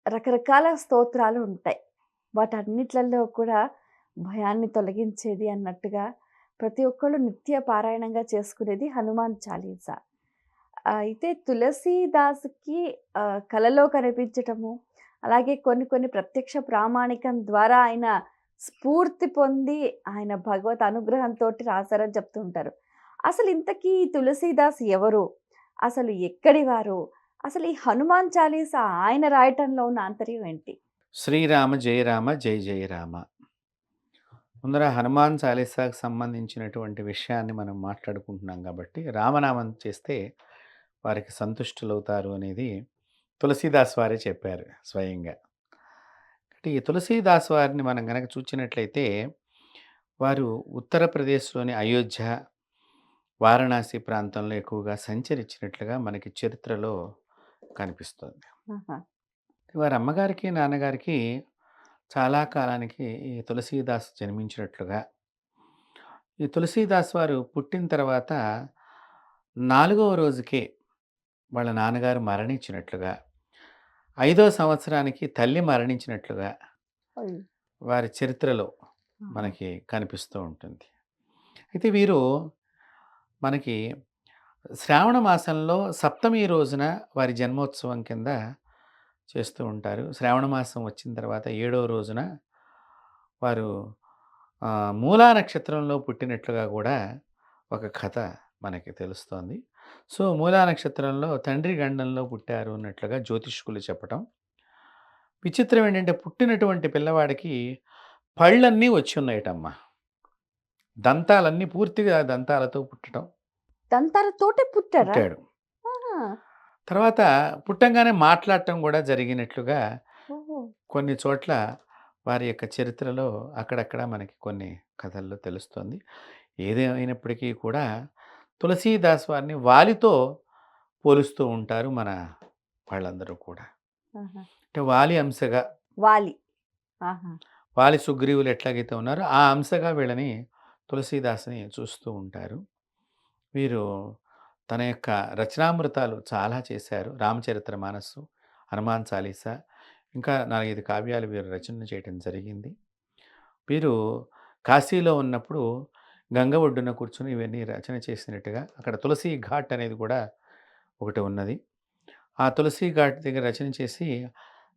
రకరకాల స్తోత్రాలు ఉంటాయి. వాటన్నిట్లల్లో కూడా భయాన్ని తొలగించేది అన్నట్టుగా ప్రతి ఒక్కళ్ళు నిత్య పారాయణంగా చేసుకునేది హనుమాన్ చాలీసా. అయితే తులసీదాస్‌కి కలలో కనిపించటము, అలాగే కొన్ని కొన్ని ప్రత్యక్ష ప్రామాణికం ద్వారా ఆయన స్ఫూర్తి పొంది ఆయన భగవత్ అనుగ్రహంతోటి రాసారని చెప్తూ ఉంటారు. అసలు ఇంతకీ తులసీదాస్ ఎవరు? అసలు ఎక్కడివారు? అసలు ఈ హనుమాన్ చాలీసా ఆయన రాయటంలో ఉన్న ఆంతర్యం ఏంటి? శ్రీరామ జయ రామ జయ జయ రామ. ముందర హనుమాన్ చాలీసాకు సంబంధించినటువంటి విషయాన్ని మనం మాట్లాడుకుంటున్నాం కాబట్టి రామనామం చేస్తే వారికి సంతుష్టులవుతారు అనేది తులసీదాస్ వారే చెప్పారు స్వయంగా. అంటే ఈ తులసీదాస్ వారిని మనం గనక చూచినట్లయితే వారు ఉత్తరప్రదేశ్‌లోని అయోధ్య, వారణాసి ప్రాంతంలో ఎక్కువగా సంచరించినట్లుగా మనకి చరిత్రలో కనిపిస్తుంది. ఆహా! వారి అమ్మగారికి, నాన్నగారికి చాలా కాలానికి ఈ తులసీదాస్ జన్మించినట్లుగా, ఈ తులసీదాస్ వారు పుట్టిన తర్వాత 4వ రోజుకే వాళ్ళ నాన్నగారు మరణించినట్లుగా, 5వ సంవత్సరానికి తల్లి మరణించినట్లుగా అయ్యో! వారి చరిత్రలో ఆహా! మనకి కనిపిస్తూ ఉంటుంది. అయితే వీరు మనకి శ్రావణ మాసంలో సప్తమి రోజున వారి జన్మోత్సవం కింద చేస్తూ ఉంటారు. శ్రావణ మాసం వచ్చిన తర్వాత 7వ రోజున వారు మూలా నక్షత్రంలో పుట్టినట్లుగా కూడా ఒక కథ మనకి తెలుస్తోంది. సో, మూలా నక్షత్రంలో తండ్రి గండంలో పుట్టారు అన్నట్లుగా జ్యోతిష్కులు చెప్పటం. విచిత్రం ఏంటంటే పుట్టినటువంటి పిల్లవాడికి పళ్ళన్నీ వచ్చున్నాయటమ్మా. దంతాలన్నీ పూర్తిగా దంతాలతో పుట్టటం. దంతాలతోటే పుట్టారా? పుట్టాడు. ఆహా! తర్వాత పుట్టంగానే మాట్లాడటం కూడా జరిగినట్లుగా ఓహో! కొన్ని చోట్ల వారి యొక్క చరిత్రలో అక్కడక్కడ మనకి కొన్ని కథల్లో తెలుస్తుంది. ఏదేమైనప్పటికీ కూడా తులసీదాస్ వారిని వాలితో పోలుస్తూ ఉంటారు మన వాళ్ళందరూ కూడా. ఆహా! అంటే వాలి అంశగా, వాలి. ఆహా! వాలి సుగ్రీవులు ఎట్లాగైతే ఉన్నారో ఆ అంశగా వీళ్ళని తులసీదాస్‌ని చూస్తూ ఉంటారు. వీరు తన యొక్క రచనామృతాలు చాలా చేశారు. 'రామచరితమానస్సు', 'హనుమాన్ చాలీసా' ఇంకా 4, 5 కావ్యాలు వీరు రచన చేయటం జరిగింది. వీరు కాశీలో ఉన్నప్పుడు గంగ ఒడ్డున కూర్చొని ఇవన్నీ రచన చేసినట్టుగా అక్కడ తులసి ఘాట్ అనేది కూడా ఒకటి ఉన్నది. ఆ తులసి ఘాట్ దగ్గర రచన చేసి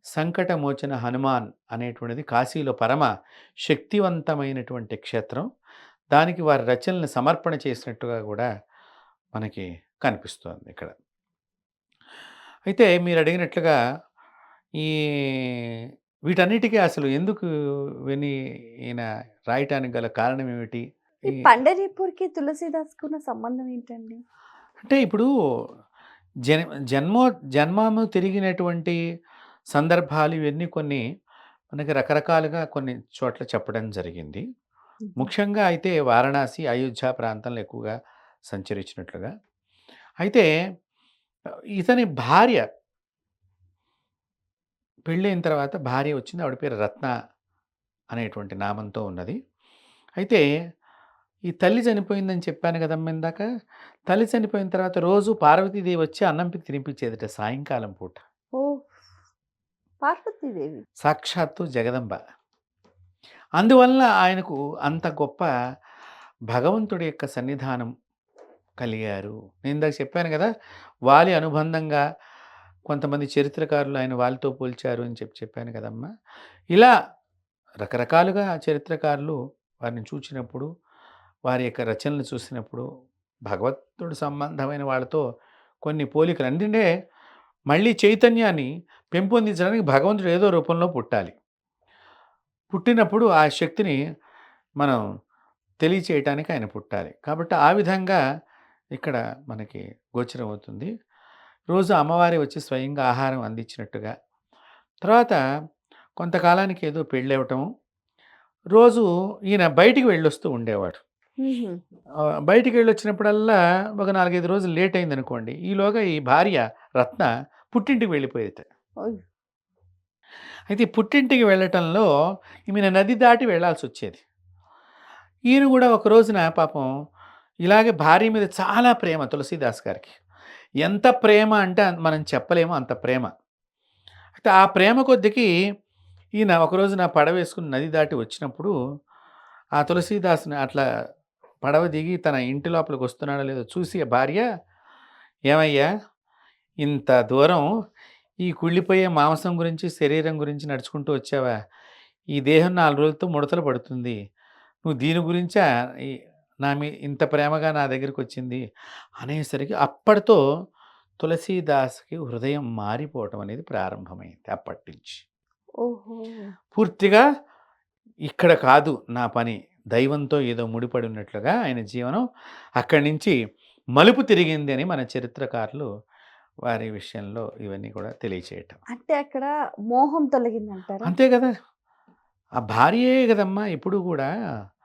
'సంకటమోచన హనుమాన్' అనేటువంటిది కాశీలో పరమ శక్తివంతమైనటువంటి క్షేత్రం. దానికి వారి రచనలను సమర్పణ చేసినట్టుగా కూడా మనకి కనిపిస్తోంది ఇక్కడ. అయితే మీరడిగినట్లుగా ఈ వీటన్నిటికి అసలు ఎందుకు ఇవన్నీ ఈయన రాయటానికి గల కారణం ఏమిటి? ఈ ఈ పండరీపూర్‌కి, తులసీదాస్‌కున్న సంబంధం ఏంటండి? అంటే ఇప్పుడు జన జన్మో జన్మము తిరిగినటువంటి సందర్భాలు ఇవన్నీ కొన్ని మనకి రకరకాలుగా కొన్ని చోట్ల చెప్పడం జరిగింది. హుహు. ముఖ్యంగా అయితే వారణాసి, అయోధ్య ప్రాంతంలో ఎక్కువగా సంచరించినట్లుగా. అయితే ఇతని భార్య పెళ్ళైన తర్వాత భార్య వచ్చింది. ఆవిడ పేరు రత్న అనేటువంటి నామంతో ఉన్నది. అయితే ఈ తల్లి చనిపోయిందని చెప్పాను కదమ్మా ఇందాక. తల్లి చనిపోయిన తర్వాత రోజు పార్వతీదేవి వచ్చి అన్నం తినిపించేదట సాయంకాలం పూట. ఓహ్! పార్వతీదేవి. సాక్షాత్తు జగదంబ. అందువలన ఆయనకు అంత గొప్ప భగవంతుడి యొక్క సన్నిధానం కలిగారు. నేను ఇందాక చెప్పాను గదా! వాలి అనుబంధంగా కొంతమంది చరిత్రకారులు ఆయన వాలితో పోల్చారు అని చెప్పాను కదమ్మా! ఇలా రకరకాలుగా చరిత్రకారులు వారిని చూచినప్పుడు, వారి యొక్క రచనలు చూసినప్పుడు, భగవంతుడు సంబంధమైన వాళ్ళతో కొన్ని పోలికలు ఎందుకంటే మళ్ళీ చైతన్యాన్ని పెంపొందించడానికి భగవంతుడు ఏదో రూపంలో పుట్టాలి. పుట్టినప్పుడు ఆ శక్తిని మనం తెలియచేయటానికి ఆయన పుట్టాలి. కాబట్టి ఆ విధంగా ఇక్కడ మనకి గోచరమవుతుంది. రోజు అమ్మవారే వచ్చి స్వయంగా ఆహారం అందించినట్టుగా. తర్వాత కొంతకాలానికి ఏదో పెళ్ళవ్వటం. రోజు ఈయన బయటికి వెళ్ళొస్తూ ఉండేవాడు. హుహు. బయటికి వెళ్ళొచ్చినప్పుడల్లా ఒక 4, 5 రోజులు లేట్ అయిందనుకోండి. ఈలోగా ఈ భార్య రత్న పుట్టింటికి వెళ్ళిపోయేదట. ఓయ్! అయితే ఈ పుట్టింటికి వెళ్ళటంలో ఈమెన నది దాటి వెళ్ళాల్సొచ్చేది. ఈయన గూడా ఒక రోజున పాపం ఇలాగే భార్య మీద చాలా ప్రేమ తులసీదాస్ గారికి. ఎంత ప్రేమ అంటే మనం చెప్పలేము అంత ప్రేమ. అయితే ఆ ప్రేమ కొద్దికి ఈయన ఒకరోజు నా పడవేసుకుని నది దాటి వచ్చినప్పుడు, ఆ తులసీదాస్‌ని అట్లా పడవ దిగి తన ఇంటి లోపలికి వస్తున్నాడో లేదో చూసి ఆ భార్య, "ఏమయ్యా! ఇంత దూరం ఈ కుళ్ళిపోయే మాంసం గురించి, శరీరం గురించి నడుచుకుంటూ వచ్చావా? ఈ దేహం 4 రోజులతో ముడతలు పడుతుంది. నువ్వు దీని గురించా ఈ ఇంత ప్రేమగా నా దగ్గరికొచ్చింది" అనేసరికి అప్పటితో తులసీదాస్‌కి హృదయం మారిపోవటం అనేది ప్రారంభమైంది అప్పటినుంచి. ఓహో! పూర్తిగా ఇక్కడ కాదు నా పని. దైవంతో ఏదో ముడిపడి ఉన్నట్లుగా ఆయన జీవనం అక్కడి నుంచి మలుపు తిరిగింది అని మన చరిత్రకారులు వారి విషయంలో ఇవన్నీ కూడా తెలియచేయటం. అంటే అక్కడ మోహం తొలగిందంటారా? అంతే గదా! ఆ భార్యే గదమ్మా ఎప్పుడు గూడా.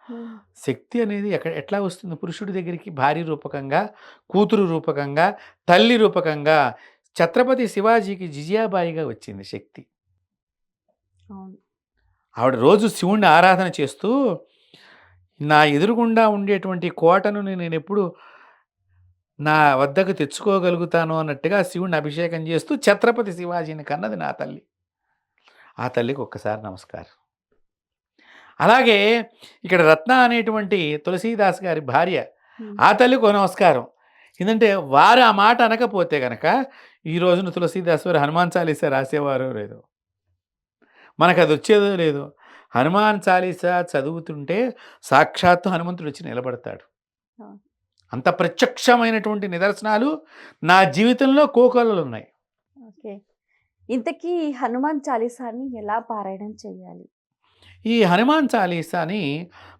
హ్మ్. శక్తి అనేది ఎట్లా వస్తుంది పురుషుడి దగ్గరికి భార్య రూపకంగా, కూతురు రూపకంగా, తల్లి రూపకంగా. ఛత్రపతి శివాజీకి జిజియాబాయిగా వచ్చింది శక్తి. అవును. ఆవిడ రోజు శివుణ్ణి ఆరాధన చేస్తూ, నా ఎదురుగుండా ఉండేటువంటి కోటను నేనెప్పుడు నా వద్దకు తెచ్చుకోగలుగుతాను అన్నట్టుగా శివుడిని అభిషేకం చేస్తూ ఛత్రపతి శివాజీని కన్నది నా తల్లి. ఆ తల్లికి ఒక్కసారి నమస్కారం. అలాగే ఇక్కడ రత్న అనేటువంటి తులసీదాస్ గారి భార్య, హ్మ్. ఆ తల్లికో నమస్కారం. ఎందుకంటే వారు ఆ మాట అనకపోతే గనక ఈ రోజున తులసీదాస్ వారు హనుమాన్ చాలీసా రాసేవారో లేదో. మనకదొచ్చేదో లేదో. హనుమాన్ చాలీసా చదువుతుంటే సాక్షాత్తు హనుమంతుడొచ్చి నిలబడతాడు. అవును. అంత ప్రత్యక్షమైనటువంటి నిదర్శనాలు నా జీవితంలో కోకొల్లలున్నాయి. ఓకే. ఇంతకీ ఈ హనుమాన్ చాలీసాని ఎలా పారాయణం చేయాలి? ఈ హనుమాన్ చాలీసాని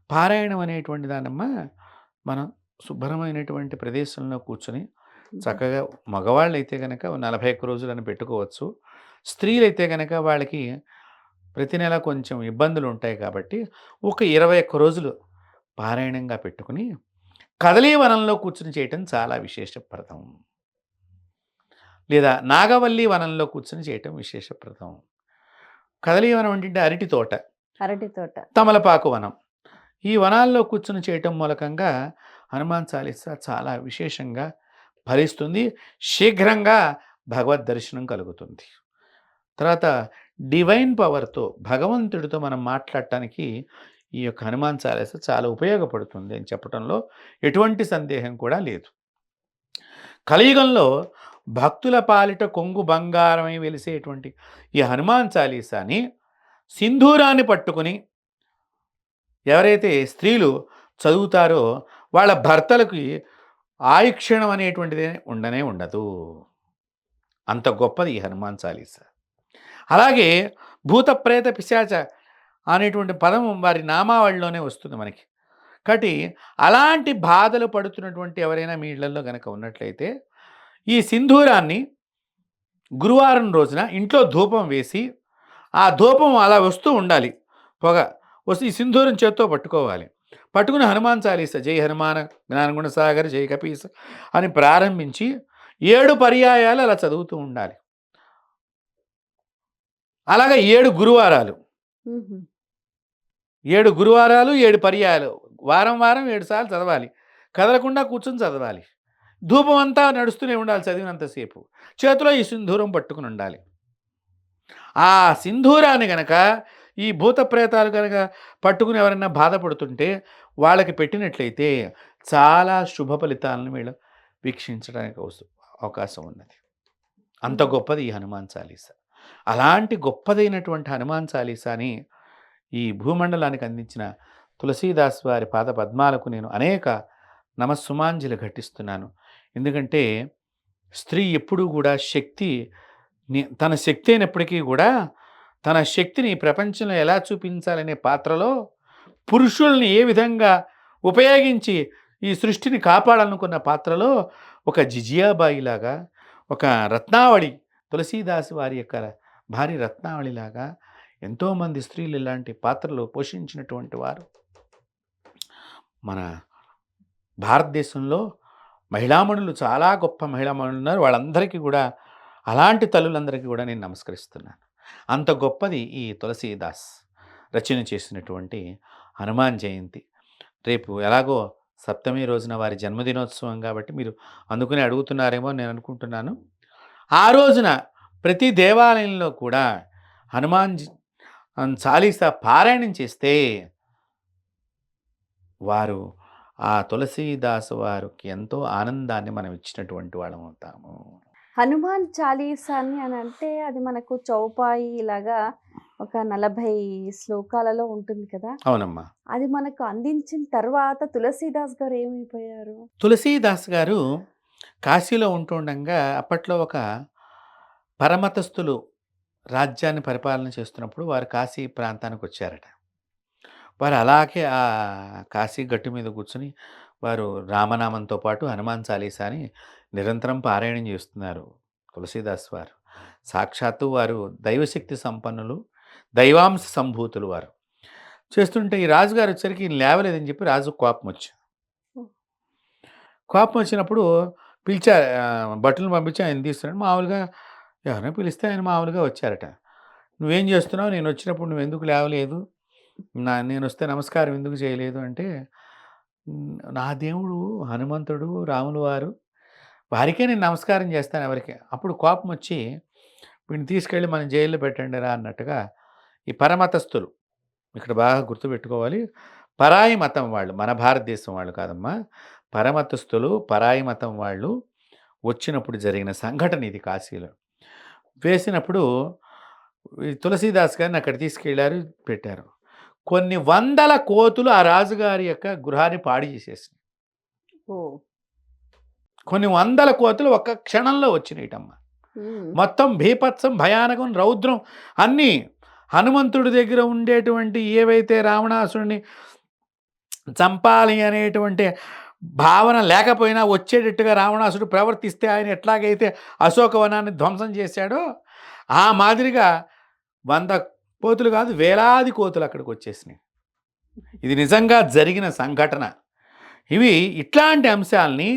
పారాయణం అనేటువంటి దానమ్మా మనం శుభ్రమైనటువంటి ప్రదేశంలో కూర్చొని హుహు. చక్కగా మగవాళ్ళైతే గనక 41 రోజులని పెట్టుకోవచ్చు. స్త్రీలైతే గనక వాళ్ళకి ప్రతి నెల కొంచెం ఇబ్బందులుంటాయి కాబట్టి ఒక 21 రోజులు పారాయణంగా పెట్టుకొని కదలీవనంలో కూర్చొని చేయటం చాలా విశేషప్రదం. లేదా నాగవల్లి వనంలో కూర్చొని చేయటం విశేషప్రదం. కదలీవనం ఏంటంటే అరటి తోట, అరటి తోట. తమలపాకు వనం. ఈ వనాల్లో కూర్చొని చేయటం మూలకంగా హనుమాన్ చాలీసా చాలా విశేషంగా ఫలిస్తుంది. శీఘ్రంగా భగవద్ దర్శనం కలుగుతుంది. తర్వాత డివైన్ పవర్‌తో భగవంతుడితో మనం మాట్లాడటానికి ఈ యొక్క హనుమాన్ చాలీసా చాలా ఉపయోగపడుతుంది అని చెప్పటంలో ఎటువంటి సందేహం కూడా లేదు. కలియుగంలో భక్తుల పాలిట కొంగు బంగారమై వెలిసేటువంటి ఈ హనుమాన్ చాలీసాని సింధూరాన్ని పట్టుకుని ఎవరైతే స్త్రీలు చదువుతారో వాళ్ళ భర్తలకి ఆయుక్షీణం అనేటువంటిది ఉండనే ఉండదు. అంత గొప్పది ఈ హనుమాన్ చాలీసా. అలాగే భూత ప్రేత పిశాచ అనేటువంటి పదం వారి నామావళిలోనే వస్తుంది మనకి. కాబట్టి అలాంటి బాధలు పడుతున్నటువంటి ఎవరైనా మీ ఇళ్లల్లో గనక ఉన్నట్లయితే ఈ సింధూరాన్ని గురువారం రోజున ఇంట్లో ధూపం వేసి, ఆ ధూపం అలా వస్తూ ఉండాలి. పొగ వస్తే ఈ సింధూరం చేత్తో పట్టుకోవాలి. పట్టుకుని హనుమాన్ చాలీసా జై హనుమాన జ్ఞానగుణ సాగర్ జై కపీస అని ప్రారంభించి 7 పర్యాయాలు అలా చదువుతూ ఉండాలి. అలాగా 7 గురువారాలు. హుహు. 7 గురువారాలు, 7 పర్యాయాలు. వారం, వారం 7 సార్లు చదవాలి. కదలకుండా కూర్చొని చదవాలి. ధూపం అంతా నడుస్తూనే ఉండాలి చదివినంత సేపు. చేతిలో ఈ సింధూరం పట్టుకొని ఉండాలి. ఆ సింధూరాన్ని గనక ఈ భూత ప్రేతాలు గనక పట్టుకుని ఎవరైనా బాధపడుతుంటే వాళ్ళకి పెట్టినట్లయితే చాలా శుభ ఫలితాలను వీళ్ళు వీక్షించడానికి అవకాశం ఉన్నది. అంత హ్మ్. గొప్పది ఈ హనుమాన్ చాలీసా. అలాంటి గొప్పదైనటువంటి హనుమాన్ చాలీసాని ఈ భూమండలానికి అందించిన తులసీదాస్ వారి పాద పద్మాలకు నేను అనేక నమస్సుమాంజలి ఘటిస్తున్నాను. ఎందుకంటే స్త్రీ ఎప్పుడూ కూడా తన శక్తి అయినప్పటికీ కూడా తన శక్తిని ప్రపంచంలో ఎలా చూపించాలనే పాత్రలో పురుషుల్ని ఏ విధంగా ఉపయోగించి ఈ సృష్టిని కాపాడాలనుకున్న పాత్రలో ఒక జిజియాబాయిలాగా, ఒక రత్నావళి తులసీదాస్ వారి యొక్క భార్య రత్నావళిలాగా ఎంతోమంది స్త్రీలు ఇలాంటి పాత్రలు పోషించినటువంటి వారు మన భారతదేశంలో మహిళామణులు చాలా గొప్ప మహిళామణులు ఉన్నారు. వాళ్ళందరికీ కూడా అలాంటి తల్లులందరికీ కూడా నేను నమస్కరిస్తున్నాను. అంత గొప్పది ఈ తులసీదాస్ రచన చేసినటువంటి హనుమాన్ జయంతి. రేపు ఎలాగో సప్తమి రోజున వారి జన్మదినోత్సవం కాబట్టి మీరు అందుకనే అడుగుతున్నారేమో నేను అనుకుంటున్నాను. ఆ రోజున ప్రతి దేవాలయంలో కూడా చాలీసా పారాయణం చేస్తే వారు ఆ తులసీదాసు వారికి ఎంతో ఆనందాన్ని మనం ఇచ్చినటువంటి వాళ్ళం అవుతాము. హనుమాన్ చాలీసాని అని అంటే అది మనకు చౌపాయి లాగా ఒక 40 శ్లోకాలలో ఉంటుంది కదా! అవునమ్మా. అది మనకు అందించిన తర్వాత తులసీదాస్ గారు ఏమైపోయారు? తులసీదాస్ గారు కాశీలో ఉంటుండగా అప్పట్లో ఒక పరమతస్థులు రాజ్యాన్ని పరిపాలన చేస్తున్నప్పుడు వారు కాశీ ప్రాంతానికి వచ్చారట. వారు అలాగే ఆ కాశీ గట్టు మీద కూర్చొని వారు రామనామంతో పాటు హనుమాన్ చాలీసాని నిరంతరం పారాయణం చేస్తున్నారు తులసీదాస్ వారు. సాక్షాత్తు వారు దైవశక్తి సంపన్నులు, దైవాంశ సంభూతులు వారు. చేస్తుంటే ఈ రాజుగారు వచ్చరికి ఈయన లేవలేదని చెప్పి రాజుకు కోపం వచ్చింది. కోపం వచ్చినప్పుడు పిలిచారు, భటులను పంపించి ఆయన తీస్తున్నాడు. మామూలుగా ఎవరైనా పిలిస్తే ఆయన మామూలుగా వచ్చారట. "నువ్వేం చేస్తున్నావు? నేను వచ్చినప్పుడు నువ్వు ఎందుకు లేవలేదు? నేను వస్తే నమస్కారం ఎందుకు చేయలేదు?" అంటే నా దేవుడు హనుమంతుడు, రాములు వారు, వారికే నేను నమస్కారం చేస్తాను ఎవరికి. అప్పుడు కోపం వచ్చి వీడిని తీసుకెళ్ళి మనం జైల్లో పెట్టండి రా అన్నట్టుగా ఈ పరమతస్థులు, ఇక్కడ బాగా గుర్తుపెట్టుకోవాలి, పరాయి మతం వాళ్ళు, మన భారతదేశం వాళ్ళు కాదమ్మా. పరమతస్థులు, పరాయి మతం వాళ్ళు వచ్చినప్పుడు జరిగిన సంఘటన ఇది కాశీలో. వేసినప్పుడు ఈ తులసీదాస్ గారిని అక్కడ తీసుకెళ్లారు, పెట్టారు. కొన్ని వందల కోతులు ఆ రాజుగారి యొక్క గృహాన్ని పాడు చేసేసినాయి. ఓహ్! కొన్ని వందల కోతులు ఒక్క క్షణంలో వచ్చినాయిటమ్మా. మొత్తం బీభత్సం, భయానకం, రౌద్రం అన్నీ హనుమంతుడి దగ్గర ఉండేటువంటి ఏవైతే రావణాసురుడిని చంపాలి అనేటువంటి భావన లేకపోయినా వచ్చేటట్టుగా రావణాసుడు ప్రవర్తిస్తే ఆయన ఎట్లాగైతే అశోకవనాన్ని ధ్వంసం చేశాడో ఆ మాదిరిగా 100 కోతులు కాదు, వేలాది కోతులు అక్కడికి వచ్చేసినాయి. ఇది నిజంగా జరిగిన సంఘటన. ఇట్లాంటి అంశాలని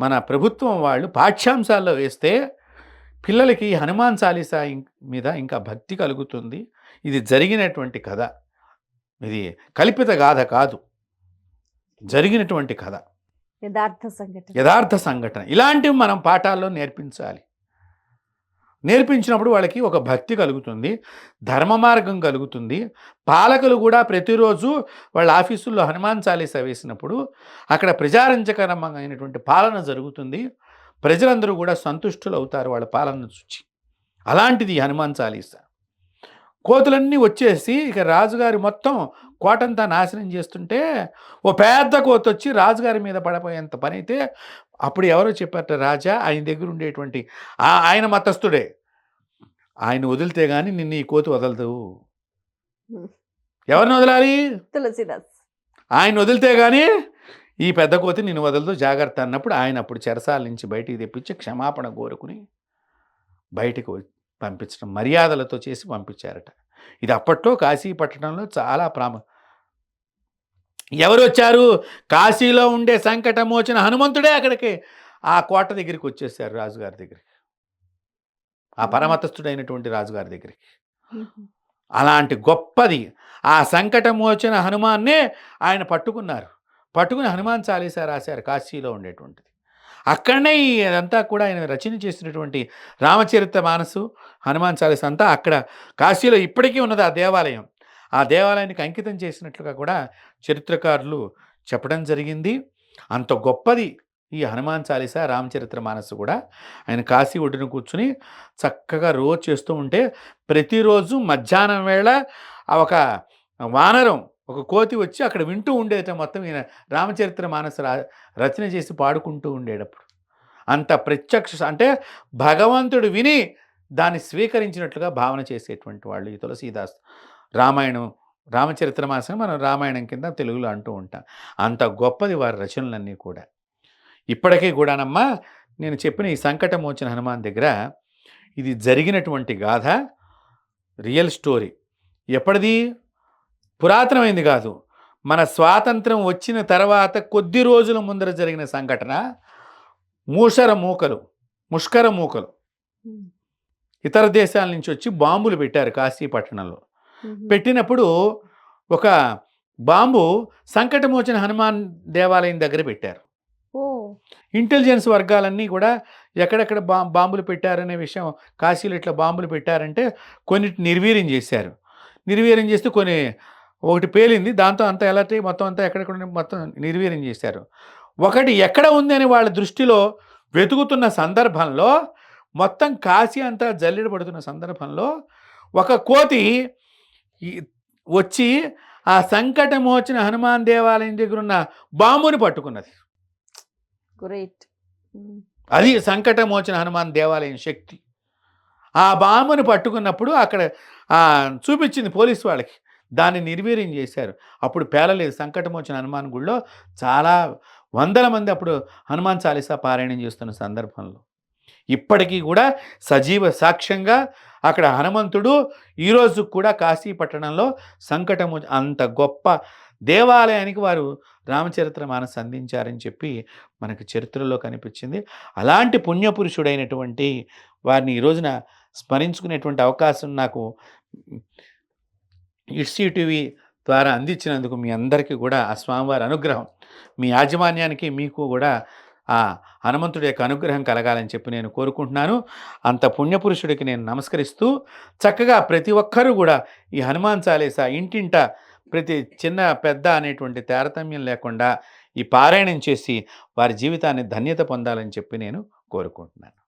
మన ప్రభుత్వం వాళ్ళు పాఠ్యాంశాల్లో వేస్తే పిల్లలకి హనుమాన్ చాలీసా మీద ఇంకా భక్తి కలుగుతుంది. ఇది జరిగినటువంటి కథ, ఇది కల్పిత గాథ కాదు, జరిగినటువంటి కథ, యథార్థ సంఘటన. ఇలాంటివి మనం పాఠాల్లో నేర్పించాలి. నేర్పించినప్పుడు వాళ్ళకి ఒక భక్తి కలుగుతుంది, ధర్మ మార్గం కలుగుతుంది. పాలకులు కూడా ప్రతిరోజు వాళ్ళ ఆఫీసుల్లో హనుమాన్ చాలీసా వేసినప్పుడు అక్కడ ప్రజారంజకరమైనటువంటి పాలన జరుగుతుంది. ప్రజలందరూ కూడా సంతుష్టులు అవుతారు వాళ్ళ పాలన చూచి. అలాంటిది హనుమాన్ చాలీసా. కోతులన్నీ వచ్చేసి ఇక రాజుగారి మొత్తం కోటంతా నాశనం చేస్తుంటే ఓ పెద్ద కోత వచ్చి రాజుగారి మీద పడిపోయేంత పని అయితే అప్పుడు ఎవరో చెప్పారట, రాజా ఆయన దగ్గర ఉండేటువంటి ఆయన మతస్థుడే, ఆయన వదిలితే కానీ నిన్ను ఈ కోతి వదలదు. ఎవరిని వదలాలి? తులసీదాస్. ఆయన వదిలితే కానీ ఈ పెద్ద కోతి నిన్ను వదలదు, జాగ్రత్త అన్నప్పుడు ఆయన అప్పుడు చెరసాల నుంచి బయటికి తెప్పించి క్షమాపణ కోరుకుని బయటకు పంపించడం, మర్యాదలతో చేసి పంపించారట. ఇది అప్పట్లో కాశీ పట్టణంలో చాలా ఎవరు వచ్చారు? కాశీలో ఉండే సంకటమోచన హనుమంతుడే అక్కడికి ఆ కోట దగ్గరికి వచ్చేసారు, రాజుగారి దగ్గరికి, ఆ పరమతస్థుడైనటువంటి రాజుగారి దగ్గరికి. అలాంటి గొప్పది ఆ సంకటమోచన హనుమాన్నే ఆయన పట్టుకుని హనుమాన్ చాలీసా రాశారు కాశీలో ఉండేటువంటిది. అక్కడనే అదంతా కూడా ఆయన రచన చేసినటువంటి రామచరిత మానసు, హనుమాన్ చాలీసా అంతా అక్కడ కాశీలో ఇప్పటికీ ఉన్నది ఆ దేవాలయం. ఆ దేవాలయానికి అంకితం చేసినట్లుగా కూడా చరిత్రకారులు చెప్పడం జరిగింది. అంత గొప్పది ఈ హనుమాన్ చాలీసా, రామచరిత్ర మానసు కూడా. ఆయన కాశీ ఒడ్డున కూర్చుని చక్కగా రోజు చేస్తూ ఉంటే ప్రతిరోజు మధ్యాహ్నం వేళ ఒక వానరం, ఒక కోతి వచ్చి అక్కడ వింటూ ఉండేట. మొత్తం ఈయన రామచరిత్ర మానస రచన చేసి పాడుకుంటూ ఉండేటప్పుడు అంత ప్రత్యక్ష, అంటే భగవంతుడు విని దాన్ని స్వీకరించినట్లుగా భావన చేసేటువంటి వాళ్ళు ఈ తులసీదాస్. రామాయణం, రామచరిత్ర మానసం మనం రామాయణం కింద తెలుగులో అంటూ ఉంటాం. అంత గొప్పది వారి రచనలన్నీ కూడా. ఇప్పటికీ కూడానమ్మా నేను చెప్పిన ఈ సంకటమోచన హనుమాన్ దగ్గర ఇది జరిగినటువంటి గాథ, రియల్ స్టోరీ. ఎప్పటిది? పురాతనమైంది కాదు, మన స్వాతంత్రం వచ్చిన తర్వాత కొద్ది రోజుల ముందర జరిగిన సంఘటన. ముష్కర మూకలు ఇతర దేశాల నుంచి వచ్చి బాంబులు పెట్టారు కాశీ పట్టణంలో. పెట్టినప్పుడు ఒక బాంబు సంకటమోచన హనుమాన్ దేవాలయం దగ్గర పెట్టారు. ఇంటెలిజెన్స్ వర్గాలన్నీ కూడా ఎక్కడెక్కడ బాంబులు పెట్టారనే విషయం, కాశీలో ఇట్లా బాంబులు పెట్టారంటే కొన్నిటిని నిర్వీర్యం చేశారు. నిర్వీర్యం చేస్తే ఒకటి పేలింది. దాంతో అంతా అలర్ట్ అయ్యి మొత్తం అంతా ఎక్కడెక్కడ ఉన్నవి మొత్తం నిర్వీర్యం చేశారు. ఒకటి ఎక్కడ ఉంది అని వాళ్ళ దృష్టిలో వెతుకుతున్న సందర్భంలో, మొత్తం కాశీ అంతా జల్లెడ పడుతున్న సందర్భంలో ఒక కోతి ఈ వచ్చి ఆ సంకటమోచన హనుమాన్ దేవాలయం దగ్గరున్న బాంబుని పట్టుకున్నది. గ్రేట్. హ్మ్. అది సంకటమోచన హనుమాన్ దేవాలయం శక్తి. ఆ బాంబుని పట్టుకున్నప్పుడు అక్కడ చూపించింది పోలీసు వాళ్ళకి. దాన్ని నిర్వీర్యం చేశారు. అప్పుడు పేలలేదు. సంకటమోచన హనుమాన్ గుడిలో చాలా వందల మంది అప్పుడు హనుమాన్ చాలీసా పారాయణం చేస్తున్న సందర్భంలో. ఇప్పటికీ కూడా సజీవ సాక్ష్యంగా అక్కడ హనుమంతుడు ఈరోజు కూడా కాశీ పట్టణంలో అంత గొప్ప దేవాలయానికి వారు రామచరితమానస్ అందించారని చెప్పి మనకు చరిత్రలో కనిపించింది. అలాంటి పుణ్యపురుషుడైనటువంటి వారిని ఈ రోజున స్మరించుకునేటువంటి అవకాశం నాకు ఇట్సీ టీవీ ద్వారా అందించినందుకు మీ అందరికీ కూడా ఆ స్వామివారి అనుగ్రహం, మీ యాజమాన్యానికి మీకు కూడా ఆ హనుమంతుడి యొక్క అనుగ్రహం కలగాలని చెప్పి నేను కోరుకుంటున్నాను. అంత పుణ్యపురుషుడికి నేను నమస్కరిస్తూ, చక్కగా ప్రతి ఒక్కరూ కూడా ఈ హనుమాన్ చాలీసా ఇంటింట ప్రతి చిన్న పెద్ద అనేటువంటి తారతమ్యం లేకుండా ఈ పారాయణం చేసి వారి జీవితాన్ని ధన్యత పొందాలని చెప్పి నేను కోరుకుంటున్నాను.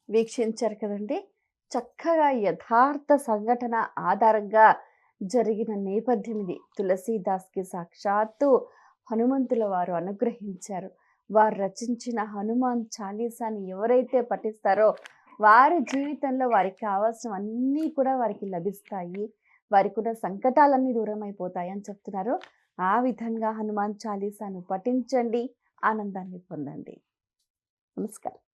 వీక్షించారు కదండి. చక్కగా యథార్థ సంఘటన ఆధారంగా జరిగిన నేపథ్యం ఇది. తులసీదాస్కి సాక్షాత్తు హనుమంతుల వారు అనుగ్రహించారు. వారు రచించిన హనుమాన్ చాలీసాని ఎవరైతే పఠిస్తారో వారి జీవితంలో వారికి కావాల్సినవన్నీ కూడా వారికి లభిస్తాయి. వారికి ఉన్న సంకటాలన్నీ దూరం అయిపోతాయి అని చెప్తున్నారు. ఆ విధంగా హనుమాన్ చాలీసాను పఠించండి, ఆనందాన్ని పొందండి. నమస్కారం.